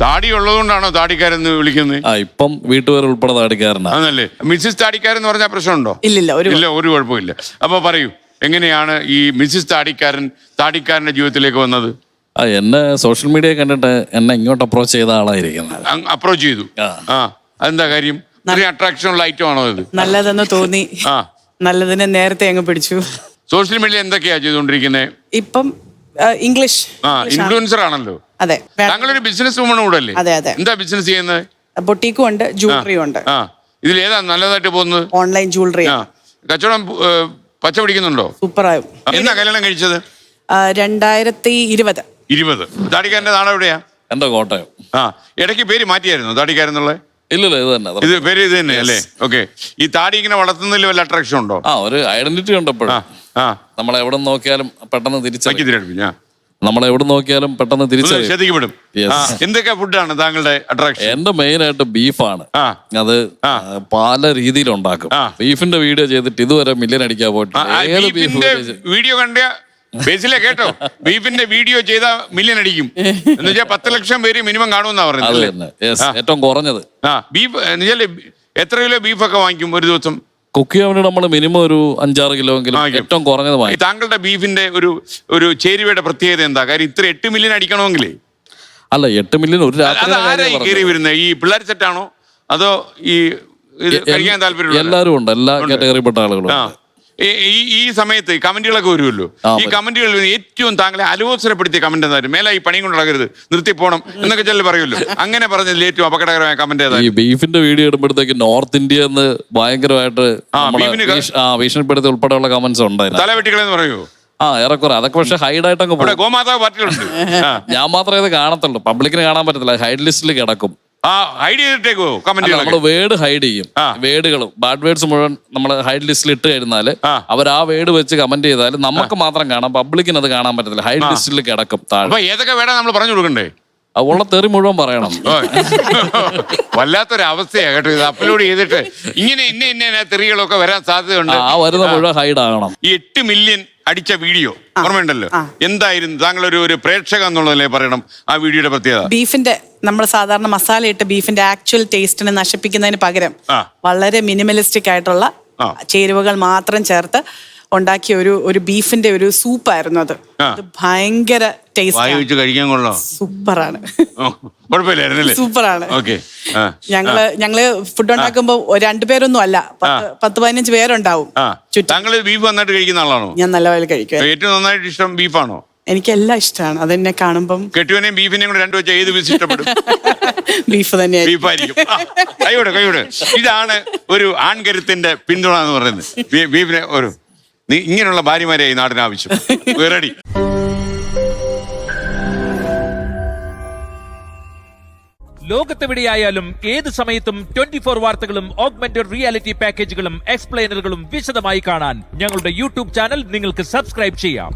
താടി ഉള്ളതുകൊണ്ടാണോ താടിക്കാരെന്ന് വിളിക്കുന്നത്? ഇപ്പം വീട്ടുപേർ ഉൾപ്പെടെ താടിക്കാരനാണ്. ആണല്ലേ? മിസ്സിസ് താടിക്കാരെന്ന് പറഞ്ഞാൽ പ്രശ്നമുണ്ടോ? ഇല്ല, ഒരു കുഴപ്പമില്ല. അപ്പൊ പറയൂ, എങ്ങനെയാണ് ഈ മിസ്സിസ് താടിക്കാരന്റെ ജീവിതത്തിലേക്ക് വന്നത്? എന്നെ സോഷ്യൽ മീഡിയ കണ്ടിട്ട് എന്നെ ഇങ്ങോട്ട് അപ്രോച്ച് ചെയ്ത ആളായിരിക്കുന്നത്. അപ്രോച്ച് ചെയ്തു. അതെന്താ കാര്യം? അട്രാക്ഷൻ ഉള്ള ഐറ്റം ആണോ ഇത്? നല്ലതെന്ന് തോന്നി. നല്ലതിനെ നേരത്തെ അങ്ങ് പിടിച്ചു. സോഷ്യൽ മീഡിയ എന്തൊക്കെയാ ചെയ്തോണ്ടിരിക്കുന്നത് ഇപ്പം? ഇംഗ്ലീഷ് ഇൻഫ്ലുവൻസർ ആണല്ലോ. അതെ. താങ്കളൊരു ബിസിനസ് വുമൺ കൂടെ അല്ലേ? അതെ. എന്താ ബിസിനസ് ചെയ്യുന്നത്? ബൊട്ടീക്കും ഉണ്ട്, ജൂവലറിയും ഉണ്ട്. ഇതിൽ ഏതാ നല്ലതായിട്ട് പോകുന്നത്? Online jewellery. കച്ചവടം പച്ച പിടിക്കുന്നുണ്ടോ? സൂപ്പറായും. എന്നാ കല്യാണം കഴിച്ചത്? 2020. താടിക്കാരന്റെ നാട് എവിടെയാ? എന്റെ കോട്ടയം. ഇടയ്ക്ക് പേര് മാറ്റിയായിരുന്നു താടിക്കാരെന്നുള്ള? ഇല്ലല്ലോ, ഇത് തന്നെ. ഇത് പേര് ഇത് തന്നെ അല്ലേ? ഓക്കെ. ഈ താടി ഇങ്ങനെ വളർത്തുന്നതിൽ വല്ല അട്രാക്ഷൻ ഉണ്ടോ? ഒരു ഐഡന്റിറ്റി ഉണ്ട് എപ്പോഴും. നമ്മളെവിടെ നോക്കിയാലും പെട്ടെന്ന് തിരിച്ചറിയും. നമ്മളെവിടെ നോക്കിയാലും പെട്ടെന്ന് ശ്രദ്ധിക്കപ്പെടും. എന്തൊക്കെ ഫുഡാണ് താങ്കളുടെ അട്രാക്ഷൻ? എന്റെ മെയിൻ ആയിട്ട് ബീഫാണ്. അത് പല രീതിയിൽ ഉണ്ടാക്കും. ബീഫിന്റെ വീഡിയോ ചെയ്തിട്ട് ഇതുവരെ മില്യൺ അടിക്കാൻ പോയിട്ടുണ്ട്. വീഡിയോ കണ്ട ബേസിലെ കേട്ടോ, ബീഫിന്റെ വീഡിയോ ചെയ്ത മില്യൺ അടിക്കും എന്ന് വെച്ചാൽ 10 ലക്ഷം പേര് മിനിമം കാണുമെന്നാ പറയുന്നത്. ഏറ്റവും കുറഞ്ഞത് ബീഫ് എത്ര കിലോ ബീഫൊക്കെ വാങ്ങിക്കും ഒരു ദിവസം? കുക്ക് ചെയ്യാൻ വേണ്ടി നമ്മൾ മിനിമം ഒരു 5-6 കിലോയെങ്കിലും ഏറ്റവും കുറഞ്ഞത് വാങ്ങി. താങ്കളുടെ ബീഫിന്റെ ഒരു ചേരുവയുടെ പ്രത്യേകത എന്താ? കാര്യം ഇത്ര 8 മില്യൺ അടിക്കണമെങ്കിലേ. അല്ല, 8 മില്യൺ ഒരു രാത്രി കയറി വരുന്നത്? ഈ പിള്ളേർ സെറ്റാണോ അതോ ഈ കഴിക്കാൻ താല്പര്യം? എല്ലാവരും ഉണ്ട്, എല്ലാ കാറ്റഗറിപ്പെട്ട ആളുകളും. ഈ സമയത്ത് കമന്റുകളൊക്കെ വരുമല്ലോ. ഈ കമന്റുകളിൽ ഏറ്റവും താങ്കളെ അലോസരപ്പെടുത്തിയ കമന്റ് എന്തായാലും? മേലെ ഈ പണിയും കൊണ്ട് നടക്കരുത്, നിർത്തിപ്പോണം എന്നൊക്കെ ചില പറയുമല്ലോ. അങ്ങനെ പറഞ്ഞതിൽ ഏറ്റവും അപകടകരമായ കമന്റ് ഏതായാലും? ഈ ബീഫിന്റെ വീഡിയോ ഇടുമ്പോഴത്തേക്ക് നോർത്ത് ഇന്ത്യ എന്ന് ഭയങ്കരമായിട്ട് ഭീഷണിപ്പെടുത്തി ഉൾപ്പെടെയുള്ള കമന്റ്സ് ഉണ്ടായിരുന്നു. തലവെട്ടികളെന്ന് പറയൂ? ഏറെക്കുറെ. അതൊക്കെ പക്ഷെ ഹൈഡായിട്ടൊക്കെ ഗോമാതാവ് പാർട്ടികളുണ്ട്. ഞാൻ മാത്രമേ ഇത് കാണത്തുള്ളൂ, പബ്ലിക്കിന് കാണാൻ പറ്റത്തില്ല. ഹൈഡ് ലിസ്റ്റിൽ കിടക്കും. ഹൈഡ് ചെയ്തിട്ടേക്കോ കമന്റ്? നമ്മള് വേർഡ് ഹൈഡ് ചെയ്യും. വേർഡുകളും ബാഡ് വേർഡ്സ് മുഴുവൻ നമ്മൾ ഹൈഡ് ലിസ്റ്റിൽ ഇട്ട് കഴിഞ്ഞാല് അവർ ആ വേർഡ് വെച്ച് കമന്റ് ചെയ്താൽ നമുക്ക് മാത്രം കാണാം, പബ്ലിക്കിന് അത് കാണാൻ പറ്റത്തില്ല. ഹൈഡ് ലിസ്റ്റിൽ കിടക്കും താഴെ. ഏതൊക്കെ വേണം നമ്മൾ പറഞ്ഞു കൊടുക്കണ്ടേ? ഉള്ള തെറി മുഴുവൻ പറയണം. വല്ലാത്തൊരു അവസ്ഥയാ കേട്ടോ ഇത് അപ്ലോഡ് ചെയ്തിട്ട്. ഇങ്ങനെ ഇന്ന തെറികളൊക്കെ വരാൻ സാധ്യതയുണ്ട്. വരുന്ന മുഴുവൻ ഹൈഡ് ആകണം. ഈ 8 മില്യൺ അടിച്ച വീഡിയോ ഓർമ്മയുണ്ടല്ലോ, എന്തായിരുന്നു? താങ്കൾ ഒരു പ്രേക്ഷക എന്നുള്ളതല്ലേ പറയണം ആ വീഡിയോയുടെ പ്രത്യേകത? ബീഫിന്റെ നമ്മൾ സാധാരണ മസാല ഇട്ട് ബീഫിന്റെ ആക്ച്വൽ ടേസ്റ്റിനെ നശിപ്പിക്കുന്നതിന് പകരം വളരെ മിനിമലിസ്റ്റിക് ആയിട്ടുള്ള ചേരുവകൾ മാത്രം ചേർത്ത് ഉണ്ടാക്കിയ ഒരു ബീഫിന്റെ ഒരു സൂപ്പായിരുന്നു അത്. ഭയങ്കര ടേസ്റ്റ്, കഴിക്കാൻ കൊള്ളാം. സൂപ്പറാണ്. സൂപ്പറാണ്. ഞങ്ങള് ഫുഡ് ഉണ്ടാക്കുമ്പോ 2 പേരൊന്നും അല്ല, 10-15 പേരുണ്ടാവും. ബീഫ് നന്നായിട്ട് കഴിക്കുന്ന ആളാണോ? ഞാൻ നല്ലപോലെ കഴിക്കും. ഏറ്റവും നന്നായിട്ട് ഇഷ്ടം ബീഫാണോ? എനിക്കെല്ലാം ഇഷ്ടമാണ്. അതെന്നെ കാണുമ്പം കെട്ടുവനെയും ബീഫിനെയും കൂടെ രണ്ടു വെച്ചാൽ ഏത് പീസ് ഇഷ്ടപ്പെടും? ബീഫ് തന്നെയാണ്. ബീഫായിരിക്കും. കൈയോടെ ഇതാണ് ഒരു ആൺകരുത്തിന്റെ പിന്തുണ എന്ന് പറയുന്നത്. ബീഫിനെ ഇങ്ങനെയുള്ള ഭാര്യമാരെ ഈ നാടിന് ആവശ്യം. റെഡി? ലോകത്തെവിടെയായാലും ഏത് സമയത്തും 24 വാർത്തകളും ഓഗ്മെന്റഡ് റിയാലിറ്റി പാക്കേജുകളും എക്സ്പ്ലെയിനറുകളും വിശദമായി കാണാൻ ഞങ്ങളുടെ യൂട്യൂബ് ചാനൽ നിങ്ങൾക്ക് സബ്സ്ക്രൈബ് ചെയ്യാം.